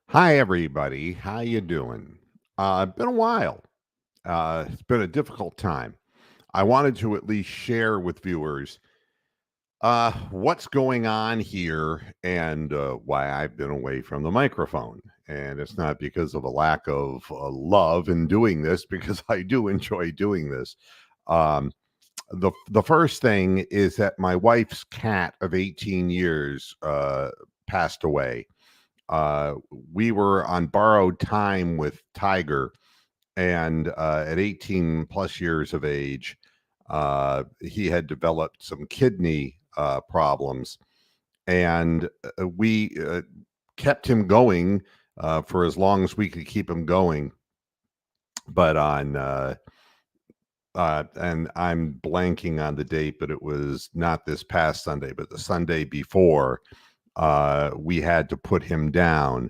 Hi, everybody. How you doing? Been a while. It's been a difficult time. I wanted to at least share with viewers what's going on here and why I've been away from the microphone. And it's not because of a lack of love in doing this, because I do enjoy doing this. Um, the first thing is that my wife's cat of 18 years passed away. uh, we were on borrowed time with Tiger, and at 18 plus years of age, he had developed some kidney problems, and we kept him going for as long as we could keep him going. But and I'm blanking on the date, but it was not this past Sunday, but the Sunday before, we had to put him down,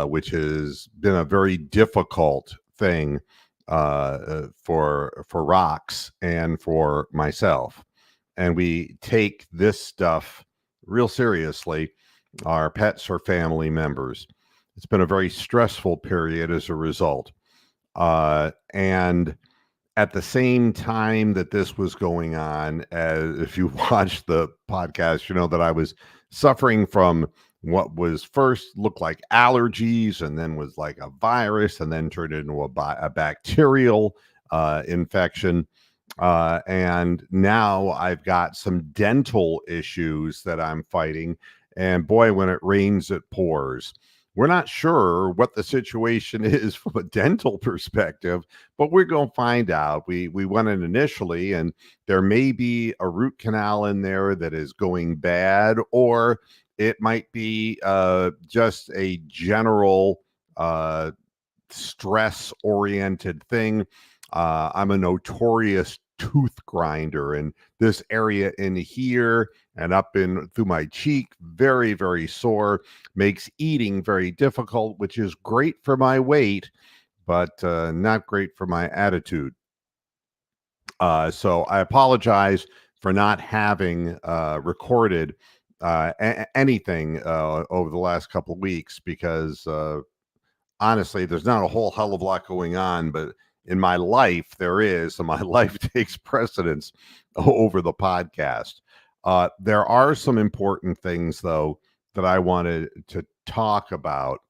which has been a very difficult thing for Rocks and for myself. And we take this stuff real seriously. Our pets are family members. It's been a very stressful period as a result. And at the same time that this was going on, as if you watched the podcast, you know that I was suffering from what was first looked like allergies and then was like a virus and then turned into a bacterial infection. And now I've got some dental issues that I'm fighting. And boy, when it rains, it pours. We're not sure what the situation is from a dental perspective, but we're going to find out. We went in initially, and there may be a root canal in there that is going bad, or it might be just a general stress oriented thing. I'm a notorious tooth grinder, and this area in here and up in through my cheek, very, very sore, makes eating very difficult, which is great for my weight, but not great for my attitude. So I apologize for not having recorded anything over the last couple of weeks because honestly, there's not a whole hell of a lot going on, but in my life, there is, and my life takes precedence over the podcast. There are some important things, though, that I wanted to talk about.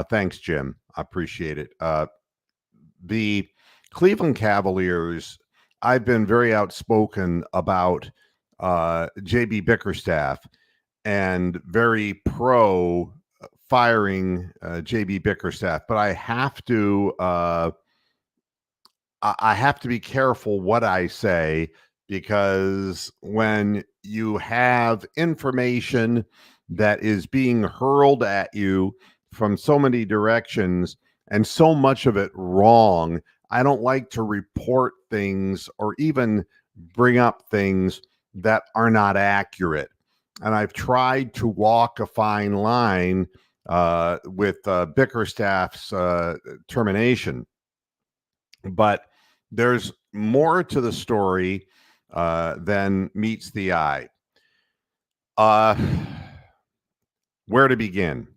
Thanks, Jim. I appreciate it. The Cleveland Cavaliers, I've been very outspoken about JB Bickerstaff and very pro firing JB Bickerstaff, but I have to be careful what I say, because when you have information that is being hurled at you from so many directions and so much of it wrong, I don't like to report things or even bring up things that are not accurate. And I've tried to walk a fine line with Bickerstaff's termination, but there's more to the story than meets the eye. Uh, where to begin?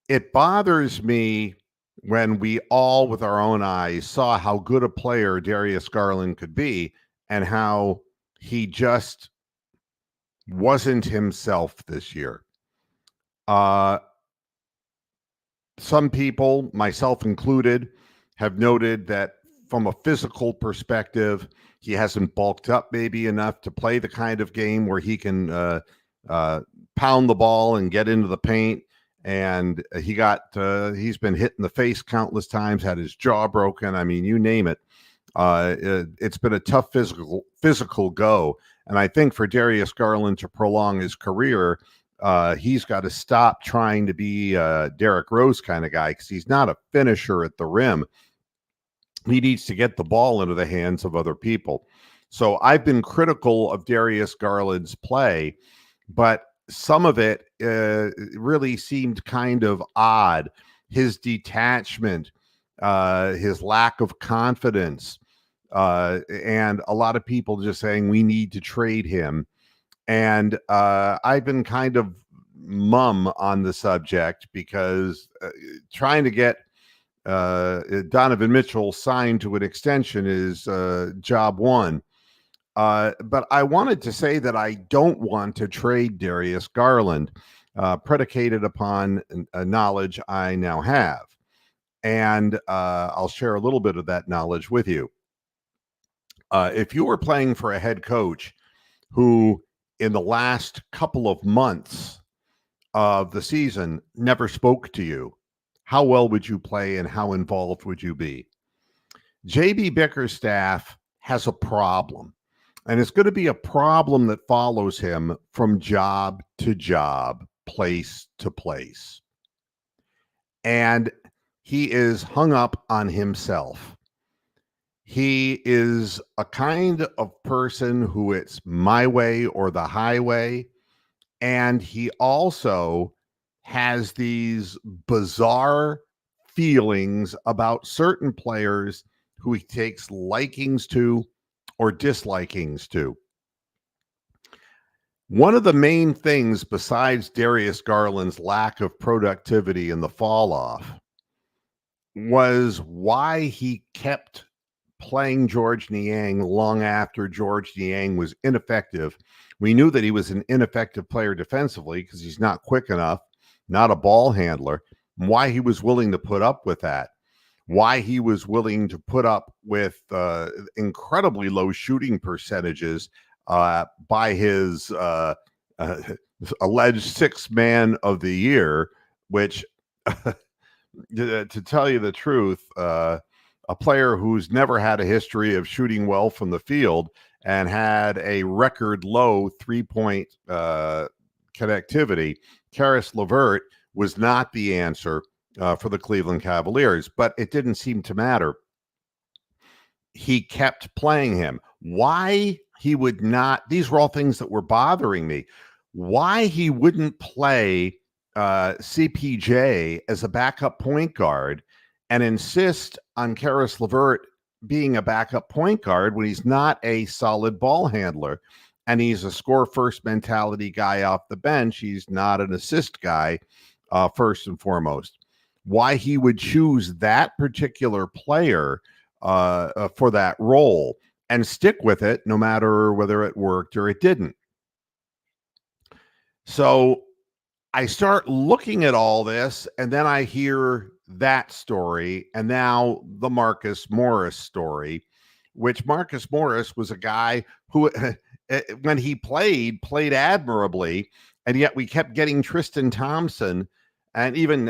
It bothers me when we all, with our own eyes, saw how good a player Darius Garland could be and how he just wasn't himself this year. Uh, some people, myself included, have noted that from a physical perspective, he hasn't bulked up maybe enough to play the kind of game where he can uh, pound the ball and get into the paint. And he's been hit in the face countless times, had his jaw broken. I mean, you name it. It's been a tough physical go. And I think for Darius Garland to prolong his career, he's got to stop trying to be a Derrick Rose kind of guy, because he's not a finisher at the rim. He needs to get the ball into the hands of other people. So I've been critical of Darius Garland's play, but some of it really seemed kind of odd. His detachment, his lack of confidence, and a lot of people just saying we need to trade him. And I've been kind of mum on the subject because trying to get Donovan Mitchell signed to an extension is job one. But I wanted to say that I don't want to trade Darius Garland, predicated upon knowledge I now have. And I'll share a little bit of that knowledge with you. If you were playing for a head coach who, in the last couple of months of the season, never spoke to you, how well would you play and how involved would you be? JB Bickerstaff has a problem, and it's going to be a problem that follows him from job to job, place to place. And he is hung up on himself. He is a kind of person who it's my way or the highway. And he also has these bizarre feelings about certain players who he takes likings to or dislikings to. One of the main things, besides Darius Garland's lack of productivity in the fall off, was why he kept playing Georges Niang long after Georges Niang was ineffective. We knew that he was an ineffective player defensively because he's not quick enough, not a ball handler. Why he was willing to put up with that, why he was willing to put up with incredibly low shooting percentages by his alleged sixth man of the year, which, to tell you the truth, a player who's never had a history of shooting well from the field and had a record low three-point connectivity, Caris LeVert was not the answer for the Cleveland Cavaliers, but it didn't seem to matter. He kept playing him. Why he would not, these were all things that were bothering me. Why he wouldn't play CPJ as a backup point guard and insist on Caris LeVert being a backup point guard when he's not a solid ball handler and he's a score first mentality guy off the bench. He's not an assist guy, first and foremost. Why he would choose that particular player for that role and stick with it no matter whether it worked or it didn't. So I start looking at all this, and then I hear that story, and now the Marcus Morris story, which Marcus Morris was a guy who, when he played admirably, and yet we kept getting Tristan Thompson and even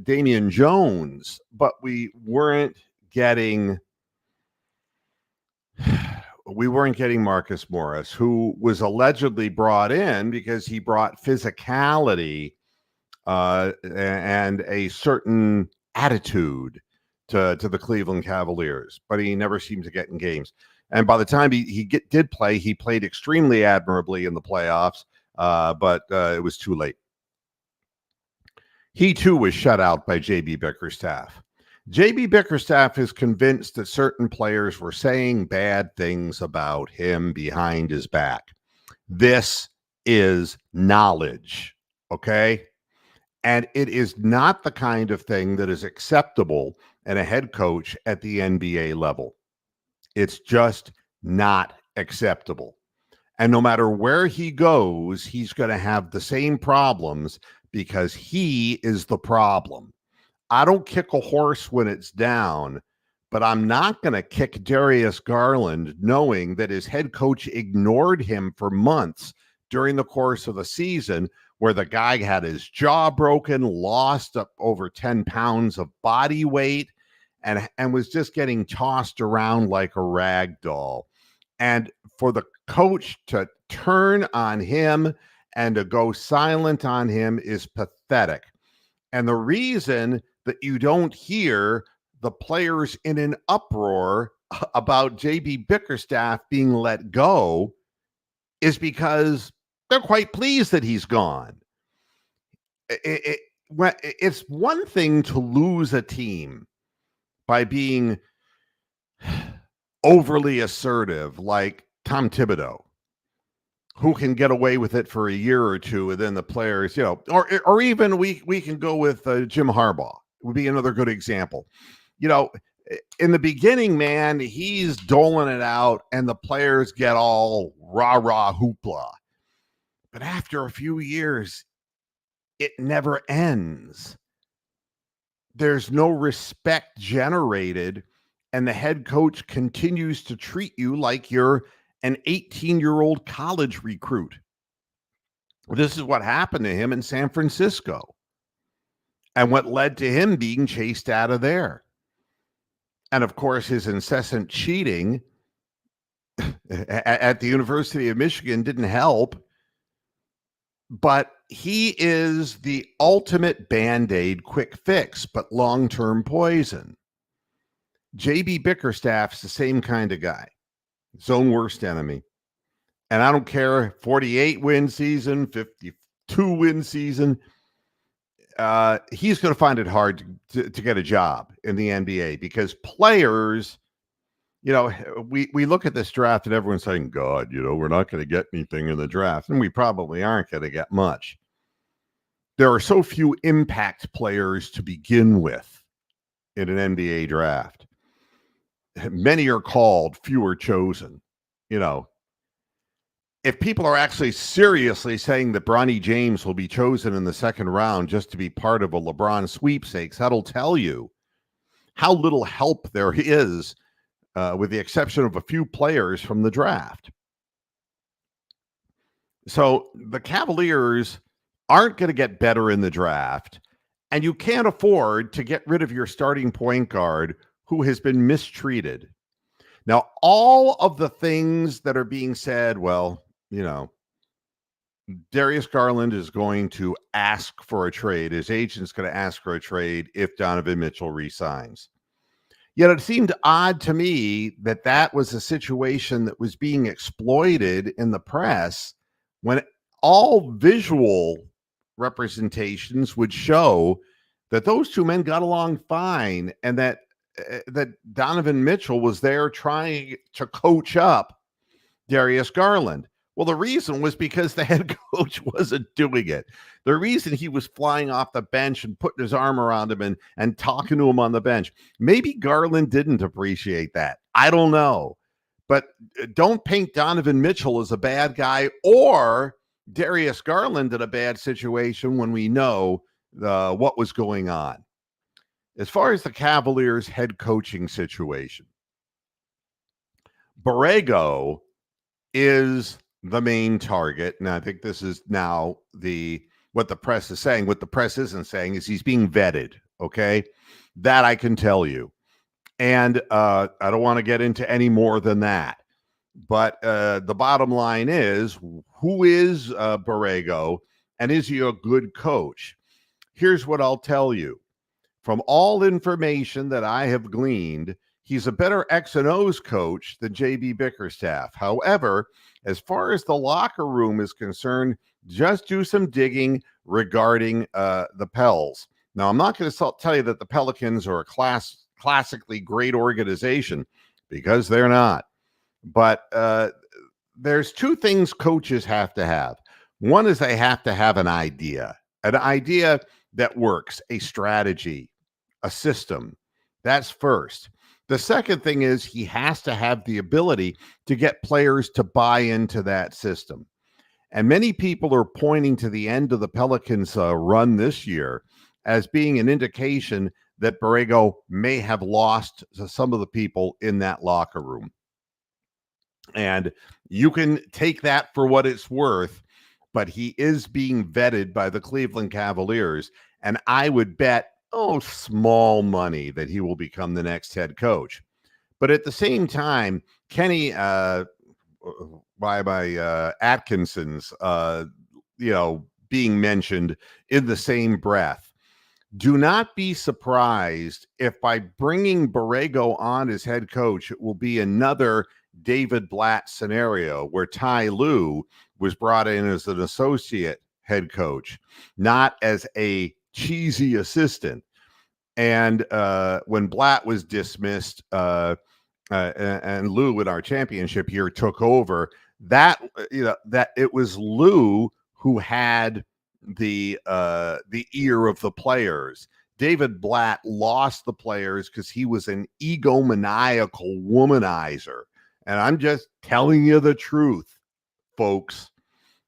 Damian Jones, but we weren't getting Marcus Morris, who was allegedly brought in because he brought physicality and a certain attitude to the Cleveland Cavaliers, but he never seemed to get in games. And by the time he did play, he played extremely admirably in the playoffs, but it was too late. He too was shut out by JB Bickerstaff. JB Bickerstaff is convinced that certain players were saying bad things about him behind his back. This is knowledge, okay? And it is not the kind of thing that is acceptable in a head coach at the NBA level. It's just not acceptable. And no matter where he goes, he's going to have the same problems because he is the problem. I don't kick a horse when it's down, but I'm not going to kick Darius Garland knowing that his head coach ignored him for months during the course of the season, where the guy had his jaw broken, lost up over 10 pounds of body weight, and was just getting tossed around like a rag doll. And for the coach to turn on him and to go silent on him is pathetic. And the reason that you don't hear the players in an uproar about JB Bickerstaff being let go is because they're quite pleased that he's gone. It's one thing to lose a team by being overly assertive like Tom Thibodeau. who can get away with it for a year or two, and then the players, or even we can go with Jim Harbaugh would be another good example. In the beginning, man, he's doling it out, and the players get all rah hoopla. But after a few years, it never ends. There's no respect generated, and the head coach continues to treat you like you're an 18-year-old college recruit. This is what happened to him in San Francisco and what led to him being chased out of there. And of course, his incessant cheating at the University of Michigan didn't help. But he is the ultimate Band-Aid quick fix, but long-term poison. JB Bickerstaff's the same kind of guy, his own worst enemy. And I don't care, 48 win season, 52 win season. He's going to find it hard to get a job in the NBA because players, we look at this draft and everyone's saying, God, we're not going to get anything in the draft. And we probably aren't going to get much. There are so few impact players to begin with in an NBA draft. Many are called, few are chosen. If people are actually seriously saying that Bronny James will be chosen in the second round just to be part of a LeBron sweepstakes, that'll tell you how little help there is, with the exception of a few players from the draft. So the Cavaliers aren't going to get better in the draft, and you can't afford to get rid of your starting point guard who has been mistreated. Now, all of the things that are being said, Darius Garland is going to ask for a trade. His agent's going to ask for a trade if Donovan Mitchell resigns. Yet it seemed odd to me that was a situation that was being exploited in the press when all visual representations would show that those two men got along fine and that Donovan Mitchell was there trying to coach up Darius Garland. Well, the reason was because the head coach wasn't doing it. The reason he was flying off the bench and putting his arm around him and talking to him on the bench. Maybe Garland didn't appreciate that. I don't know. But don't paint Donovan Mitchell as a bad guy or Darius Garland in a bad situation when we know what was going on. As far as the Cavaliers head coaching situation, Borrego is the main target. And I think this is now what the press is saying. What the press isn't saying is he's being vetted. Okay. That I can tell you. And I don't want to get into any more than that. But the bottom line is, who is Borrego and is he a good coach? Here's what I'll tell you. From all information that I have gleaned, he's a better X and O's coach than JB Bickerstaff. However, as far as the locker room is concerned, just do some digging regarding the Pels. Now, I'm not going to tell you that the Pelicans are a classically great organization because they're not. But there's two things coaches have to have. One is they have to have an idea that works, a strategy, a system. That's first. The second thing is he has to have the ability to get players to buy into that system. And many people are pointing to the end of the Pelicans' run this year as being an indication that Borrego may have lost some of the people in that locker room. And you can take that for what it's worth, but he is being vetted by the Cleveland Cavaliers. And I would bet, small money that he will become the next head coach. But at the same time, Kenny, Atkinson's, being mentioned in the same breath. Do not be surprised if by bringing Borrego on as head coach, it will be another David Blatt scenario where Ty Lue was brought in as an associate head coach, not as a cheesy assistant. And when Blatt was dismissed and Lue in our championship year took over, that that it was Lou who had the ear of the players. David Blatt lost the players because he was an egomaniacal womanizer. And I'm just telling you the truth, folks.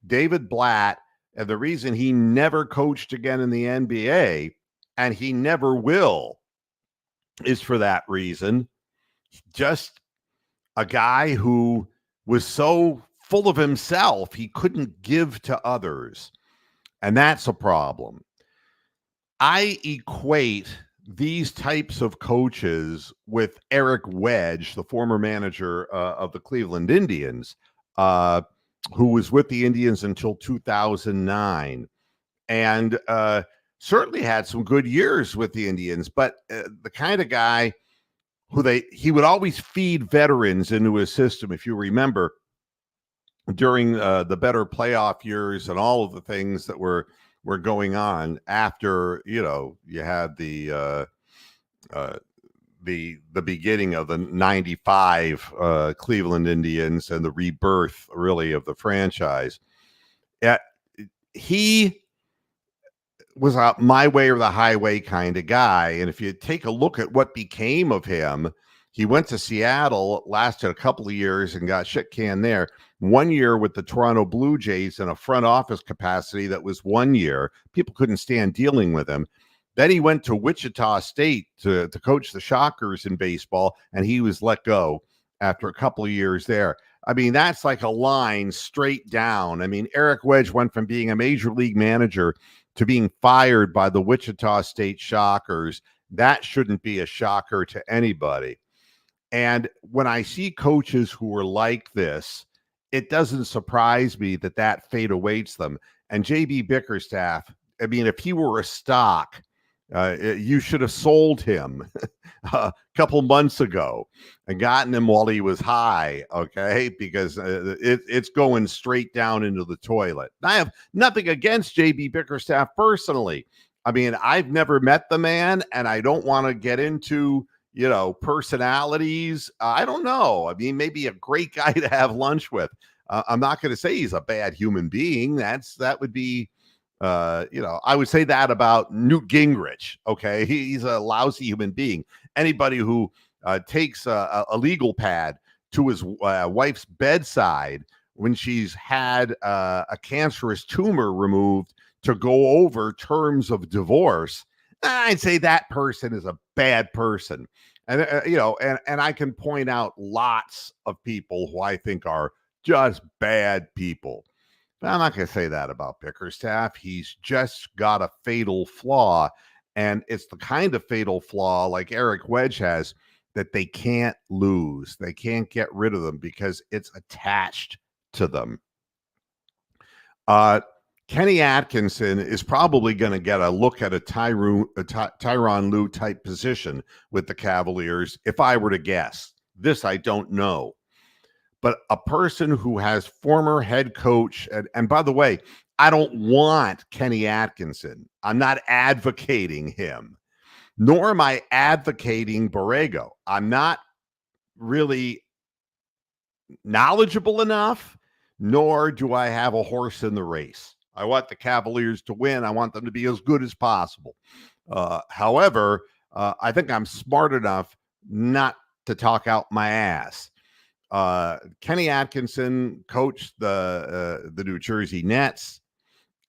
David Blatt, and the reason he never coached again in the NBA, and he never will, is for that reason. Just a guy who was so full of himself, he couldn't give to others. And that's a problem. I equate these types of coaches with Eric Wedge, the former manager of the Cleveland Indians, who was with the Indians until 2009, and certainly had some good years with the Indians, but the kind of guy who he would always feed veterans into his system. If you remember, during the better playoff years and all of the things that were going on after, you had the beginning of the 95 Cleveland Indians and the rebirth really of the franchise. He was a my way or the highway kind of guy. And if you take a look at what became of him, he went to Seattle, lasted a couple of years and got shit canned there. 1 year with the Toronto Blue Jays in a front office capacity that was 1 year. People couldn't stand dealing with him. Then he went to Wichita State to coach the Shockers in baseball, and he was let go after a couple of years there. I mean, that's like a line straight down. I mean, Eric Wedge went from being a major league manager to being fired by the Wichita State Shockers. That shouldn't be a shocker to anybody. And when I see coaches who are like this, it doesn't surprise me that fate awaits them. And JB Bickerstaff, I mean, if he were a stock, you should have sold him a couple months ago and gotten him while he was high, okay? Because it's going straight down into the toilet. I have nothing against JB Bickerstaff personally. I mean, I've never met the man, and I don't want to get into personalities. I don't know. I mean, maybe a great guy to have lunch with. I'm not going to say he's a bad human being. That would be, I would say that about Newt Gingrich. Okay. He's a lousy human being. Anybody who takes a legal pad to his wife's bedside when she's had a cancerous tumor removed to go over terms of divorce, I'd say that person is a bad person. And, and I can point out lots of people who I think are just bad people. But I'm not going to say that about Bickerstaff. He's just got a fatal flaw. And it's the kind of fatal flaw like Eric Wedge has that they can't lose. They can't get rid of them because it's attached to them. Kenny Atkinson is probably going to get a look at a Tyronn Lue type position with the Cavaliers. If I were to guess, this I don't know, but a person who has former head coach, and by the way, I don't want Kenny Atkinson. I'm not advocating him, nor am I advocating Borrego. I'm not really knowledgeable enough, nor do I have a horse in the race. I want the Cavaliers to win. I want them to be as good as possible. However, I think I'm smart enough not to talk out my ass. Kenny Atkinson coached the New Jersey Nets,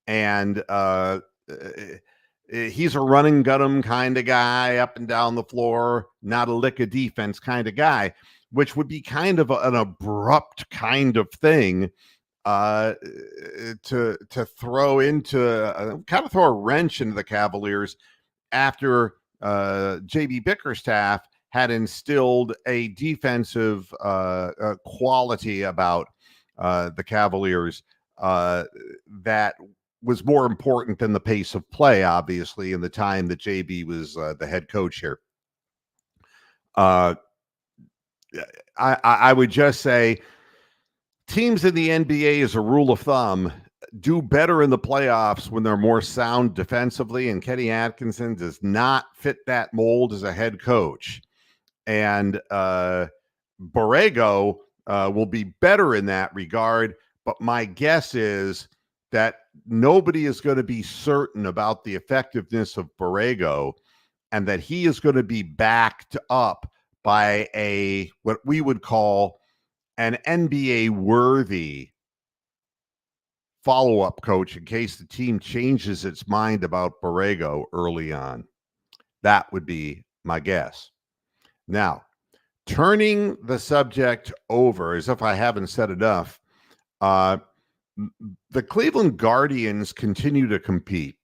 and he's a run and gut 'em kind of guy, up and down the floor, not a lick of defense kind of guy, which would be kind of an abrupt kind of thing to throw into throw a wrench into the Cavaliers after JB Bickerstaff had instilled a defensive quality about the Cavaliers that was more important than the pace of play, obviously, in the time that JB was the head coach here. I would just say teams in the NBA, as a rule of thumb, do better in the playoffs when they're more sound defensively, and Kenny Atkinson does not fit that mold as a head coach. And Borrego will be better in that regard. But my guess is that nobody is going to be certain about the effectiveness of Borrego, and that he is going to be backed up by a what we would call an NBA worthy follow-up coach in case the team changes its mind about Borrego early on. That would be my guess. Now, turning the subject over, as if I haven't said enough, the Cleveland Guardians continue to compete.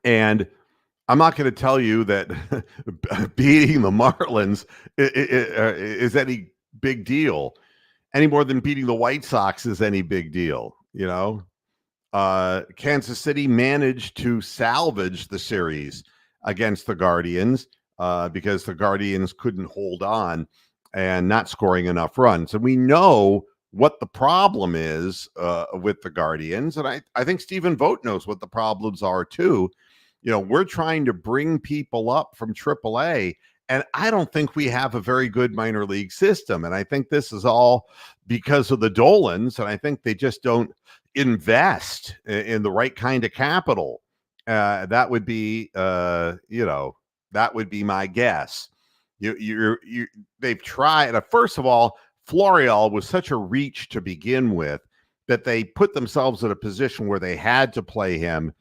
And I'm not going to tell you that beating the Marlins is any big deal, any more than beating the White Sox is any big deal. Kansas City managed to salvage the series against the Guardians because the Guardians couldn't hold on and not scoring enough runs. And we know what the problem is with the Guardians. And I think Stephen Vogt knows what the problems are too. We're trying to bring people up from AAA, and I don't think we have a very good minor league system. And I think this is all because of the Dolans, and I think they just don't invest in the right kind of capital. That would be, that would be my guess. They've tried. First of all, Florial was such a reach to begin with that they put themselves in a position where they had to play him,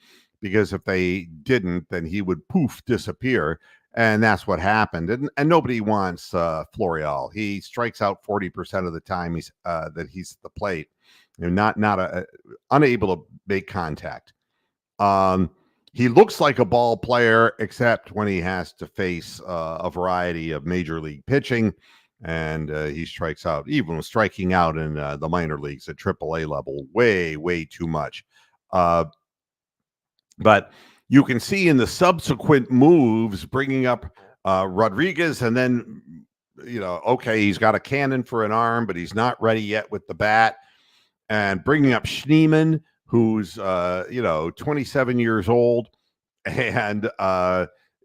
because if they didn't, then he would disappear. And that's what happened. And nobody wants Florial. He strikes out 40% of the time that he's at the plate. Unable to make contact. He looks like a ball player, except when he has to face a variety of major league pitching. And he strikes out, even striking out in the minor leagues at AAA level, way, way too much. But you can see in the subsequent moves, bringing up Rodriguez, and then, okay, he's got a cannon for an arm, but he's not ready yet with the bat. And bringing up Schneemann, who's, 27 years old and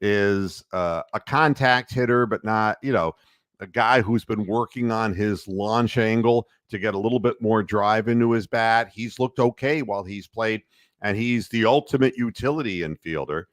is a contact hitter, but not, a guy who's been working on his launch angle to get a little bit more drive into his bat. He's looked okay while he's played, and he's the ultimate utility infielder.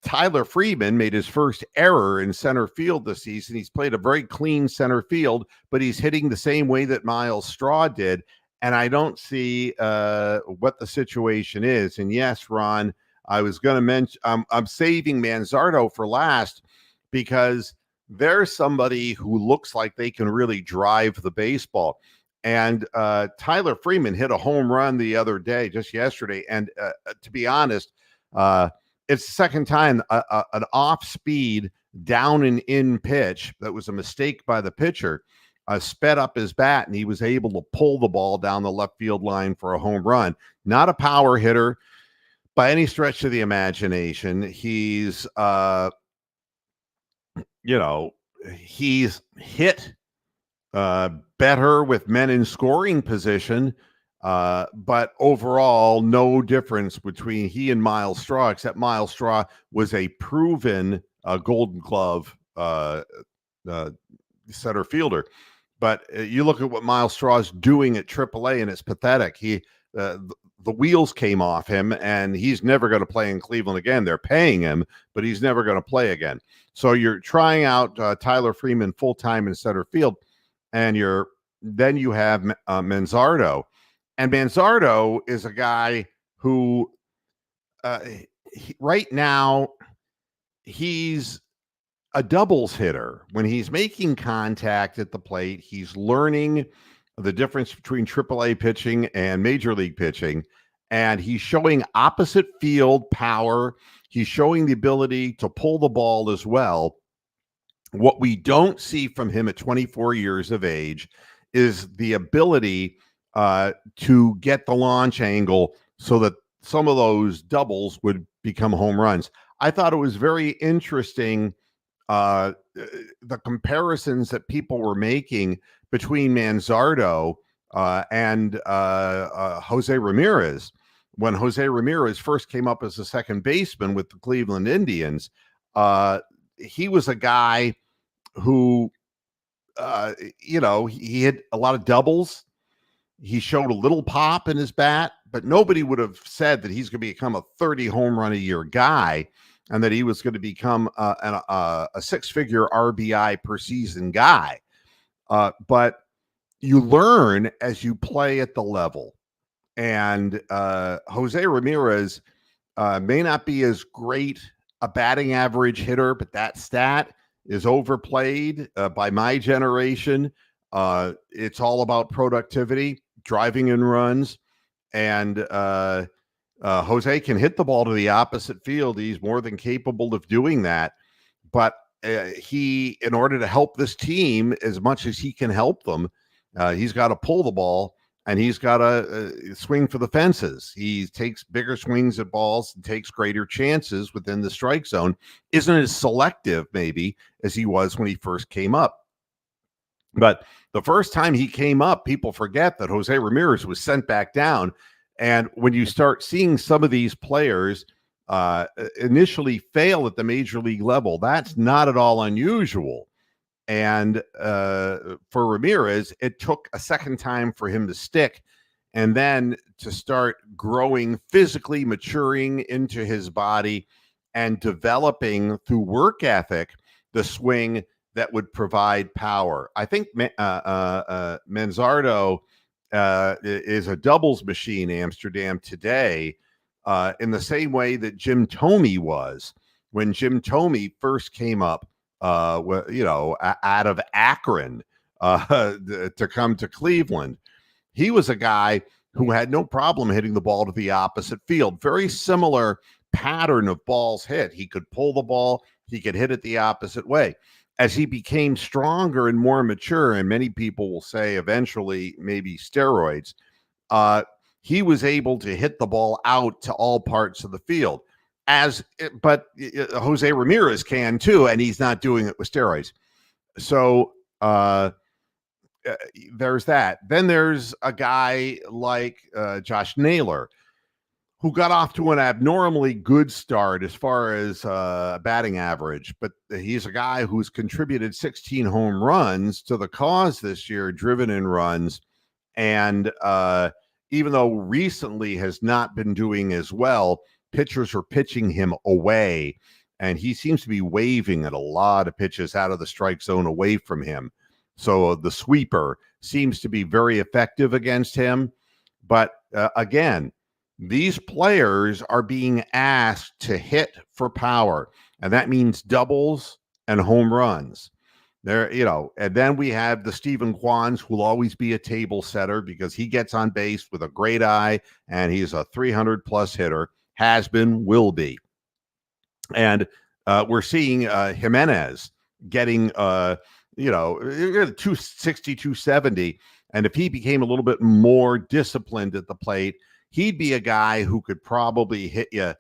Tyler Freeman made his first error in center field this season. He's played a very clean center field, but he's hitting the same way that Myles Straw did. And I don't see what the situation is. And yes, Ron, I was going to mention, I'm saving Manzardo for last because there's somebody who looks like they can really drive the baseball. And Tyler Freeman hit a home run the other day, just yesterday. And to be honest, it's the second time an off-speed down and in pitch that was a mistake by the pitcher sped up his bat, and he was able to pull the ball down the left field line for a home run. Not a power hitter by any stretch of the imagination. He's, he's hit better with men in scoring position, but overall, no difference between he and Myles Straw, except Myles Straw was a proven Golden Glove center fielder. But you look at what Myles Straw is doing at AAA, and it's pathetic. The wheels came off him, and he's never going to play in Cleveland again. They're paying him, but he's never going to play again. So you're trying out Tyler Freeman full-time in center field, and then you have Manzardo. And Manzardo is a guy who right now he's a doubles hitter. When he's making contact at the plate, he's learning the difference between AAA pitching and major league pitching, and he's showing opposite field power. He's showing the ability to pull the ball as well. What we don't see from him at 24 years of age is the ability to get the launch angle so that some of those doubles would become home runs. I thought it was very interesting, the comparisons that people were making between Manzardo and Jose Ramirez. When Jose Ramirez first came up as a second baseman with the Cleveland Indians, he was a guy who he hit a lot of doubles. He showed a little pop in his bat, but nobody would have said that he's going to become a 30 home run a year guy and that he was going to become a six-figure RBI per season guy. But you learn as you play at the level. And Jose Ramirez may not be as great a batting average hitter, but that stat is overplayed by my generation. It's all about productivity, driving in runs, and Jose can hit the ball to the opposite field. He's more than capable of doing that. But in order to help this team as much as he can help them, he's got to pull the ball and he's got to swing for the fences. He takes bigger swings at balls and takes greater chances within the strike zone. Isn't as selective maybe as he was when he first came up. But the first time he came up, people forget that Jose Ramirez was sent back down. And when you start seeing some of these players initially fail at the major league level, that's not at all unusual. And for Ramirez, it took a second time for him to stick and then to start growing physically, maturing into his body and developing through work ethic the swing that would provide power. I think Manzardo is a doubles machine, Amsterdam, today, in the same way that Jim Thome was when Jim Thome first came up, out of Akron to come to Cleveland. He was a guy who had no problem hitting the ball to the opposite field. Very similar pattern of balls hit. He could pull the ball, he could hit it the opposite way. As he became stronger and more mature, and many people will say eventually maybe steroids, he was able to hit the ball out to all parts of the field. But Jose Ramirez can too, and he's not doing it with steroids. So there's that. Then there's a guy like Josh Naylor, who got off to an abnormally good start as far as batting average, but he's a guy who's contributed 16 home runs to the cause this year, driven in runs, and even though recently has not been doing as well, pitchers are pitching him away, and he seems to be waving at a lot of pitches out of the strike zone away from him. So the sweeper seems to be very effective against him. But again, these players are being asked to hit for power, and that means doubles and home runs. And then we have the Stephen Kwans, who will always be a table setter because he gets on base with a great eye, and he's a 300-plus hitter, has been, will be. And we're seeing Jimenez getting, 260, 270, and if he became a little bit more disciplined at the plate, he'd be a guy who could probably hit you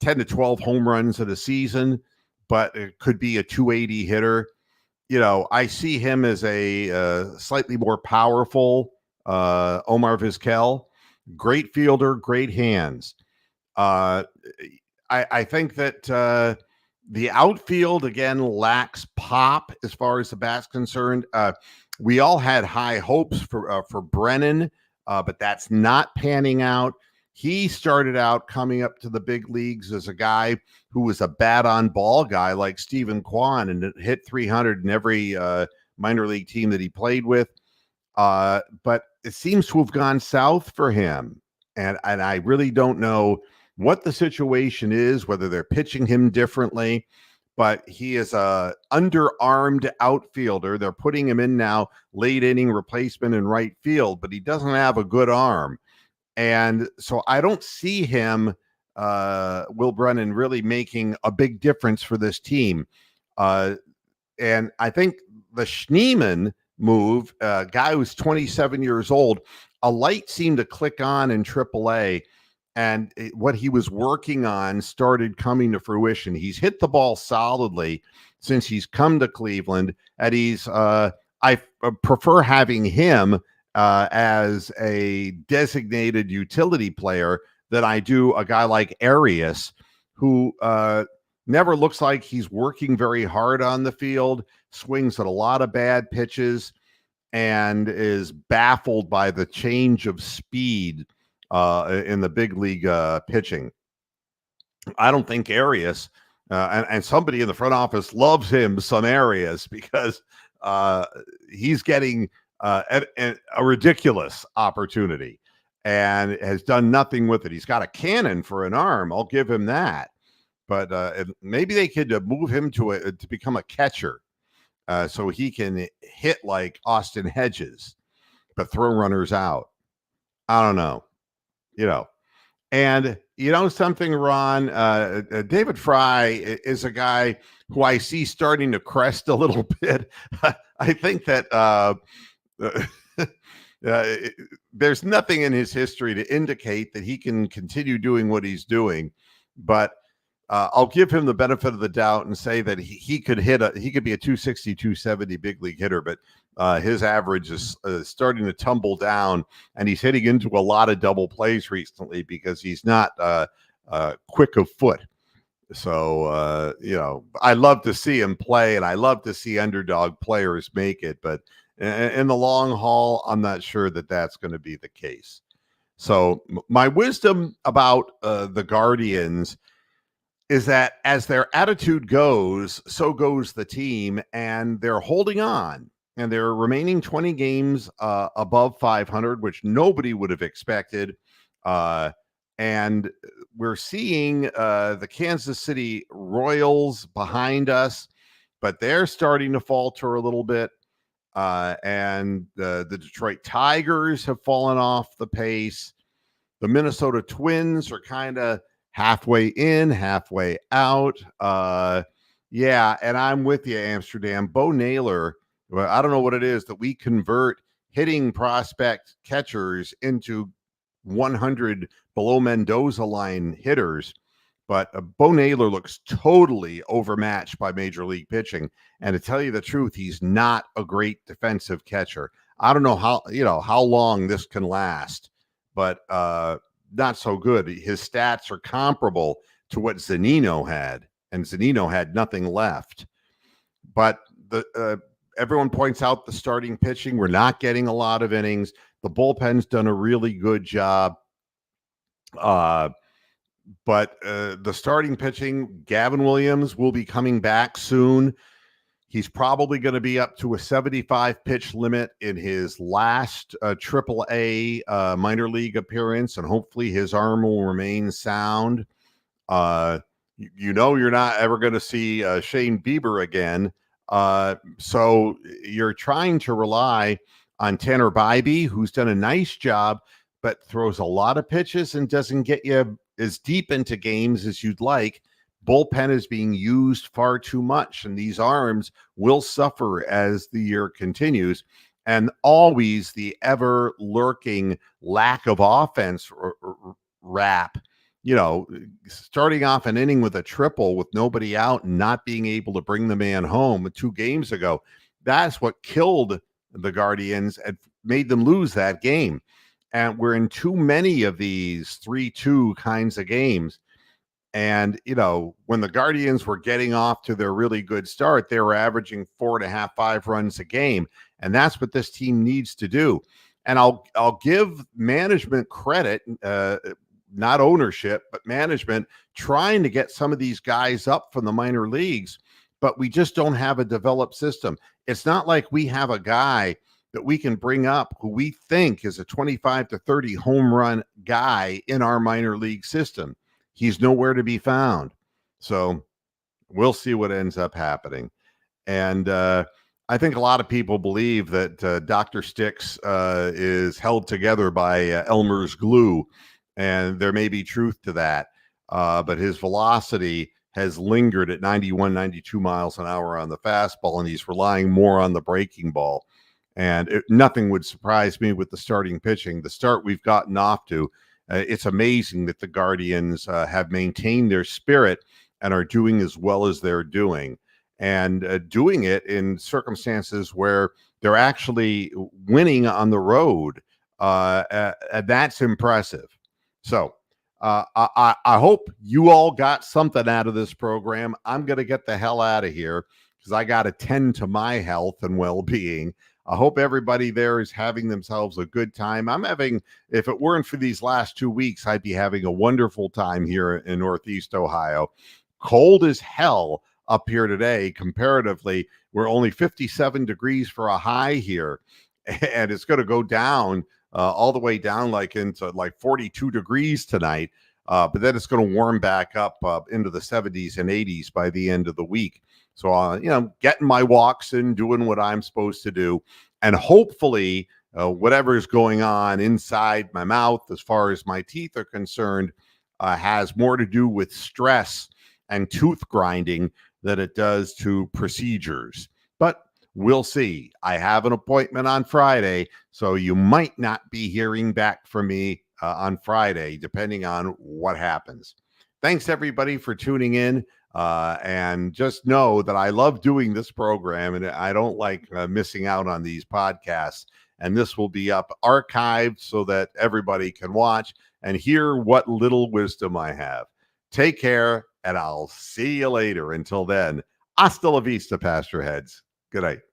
10 to 12 home runs in a season, but it could be a 280 hitter. I see him as a slightly more powerful Omar Vizquel. Great fielder, great hands. I think that the outfield, again, lacks pop as far as the bat's concerned. We all had high hopes for Brennan, but that's not panning out. He started out coming up to the big leagues as a guy who was a bat-on-ball guy like Stephen Kwan and hit 300 in every minor league team that he played with. But it seems to have gone south for him. And I really don't know what the situation is, whether they're pitching him differently. But he is a underarmed outfielder. They're putting him in now, late inning replacement in right field, but he doesn't have a good arm. And so I don't see him, Will Brennan, really making a big difference for this team. And I think the Schneemann move, a guy who's 27 years old, a light seemed to click on in AAA. And what he was working on started coming to fruition. He's hit the ball solidly since he's come to Cleveland, and I prefer having him as a designated utility player than I do a guy like Arias, who never looks like he's working very hard on the field, swings at a lot of bad pitches, and is baffled by the change of speed in the big league pitching. I don't think Arias and somebody in the front office loves him some Arias because he's getting a ridiculous opportunity and has done nothing with it. He's got a cannon for an arm. I'll give him that. But maybe they could move him to become a catcher so he can hit like Austin Hedges, but throw runners out. I don't know, you know. And you know something, Ron? David Fry is a guy who I see starting to crest a little bit. I think that there's nothing in his history to indicate that he can continue doing what he's doing, but I'll give him the benefit of the doubt and say that he could he could be a 260, 270 big league hitter, but his average is starting to tumble down, and he's hitting into a lot of double plays recently because he's not quick of foot. So, you know, I love to see him play, and I love to see underdog players make it, but in the long haul, I'm not sure that that's going to be the case. So my wisdom about the Guardians is that as their attitude goes, so goes the team, and they're holding on. And they're remaining 20 games above 500, which nobody would have expected. And we're seeing the Kansas City Royals behind us, but they're starting to falter a little bit. And the Detroit Tigers have fallen off the pace. The Minnesota Twins are kind of halfway in, halfway out. Yeah, and I'm with you, Amsterdam. Bo Naylor, well, I don't know what it is that we convert hitting prospect catchers into 100 below Mendoza line hitters, but Bo Naylor looks totally overmatched by major league pitching. And to tell you the truth, he's not a great defensive catcher. I don't know how long this can last, but not so good. His stats are comparable to what Zunino had, and Zunino had nothing left. But everyone points out the starting pitching. We're not getting a lot of innings. The bullpen's done a really good job. But the starting pitching, Gavin Williams will be coming back soon. He's probably going to be up to a 75 pitch limit in his last AAA minor league appearance, and hopefully his arm will remain sound. You know, you're not ever going to see Shane Bieber again. So you're trying to rely on Tanner Bybee, who's done a nice job, but throws a lot of pitches and doesn't get you as deep into games as you'd like. Bullpen is being used far too much, and these arms will suffer as the year continues. And always the ever lurking lack of offense rap, you know, starting off an inning with a triple with nobody out and not being able to bring the man home 2 games ago. That's what killed the Guardians and made them lose that game. And we're in too many of these 3-2 kinds of games. And, you know, when the Guardians were getting off to their really good start, they were averaging 4.5, 5 runs a game. And that's what this team needs to do. And I'll give management credit, not ownership, but management, trying to get some of these guys up from the minor leagues. But we just don't have a developed system. It's not like we have a guy that we can bring up who we think is a 25 to 30 home run guy in our minor league system. He's nowhere to be found. So we'll see what ends up happening. And I think a lot of people believe that Dr. Sticks is held together by Elmer's glue, and there may be truth to that. But his velocity has lingered at 91, 92 miles an hour on the fastball, and he's relying more on the breaking ball. And nothing would surprise me with the starting pitching. The start we've gotten off to, it's amazing that the Guardians have maintained their spirit and are doing as well as they're doing, and doing it in circumstances where they're actually winning on the road. That's impressive. So I hope you all got something out of this program. I'm going to get the hell out of here because I got to tend to my health and well being. I hope everybody there is having themselves a good time. I'm having, if it weren't for these last 2 weeks, I'd be having a wonderful time here in Northeast Ohio. Cold as hell up here today. Comparatively, we're only 57 degrees for a high here, and it's going to go down all the way down like into like 42 degrees tonight. But then it's going to warm back up into the 70s and 80s by the end of the week. So, getting my walks in, doing what I'm supposed to do. And hopefully, whatever is going on inside my mouth, as far as my teeth are concerned, has more to do with stress and tooth grinding than it does to procedures. But we'll see. I have an appointment on Friday, so you might not be hearing back from me on Friday, depending on what happens. Thanks, everybody, for tuning in. And just know that I love doing this program and I don't like missing out on these podcasts. And this will be up archived so that everybody can watch and hear what little wisdom I have. Take care, and I'll see you later. Until then, hasta la vista, Pastor Heads. Good night.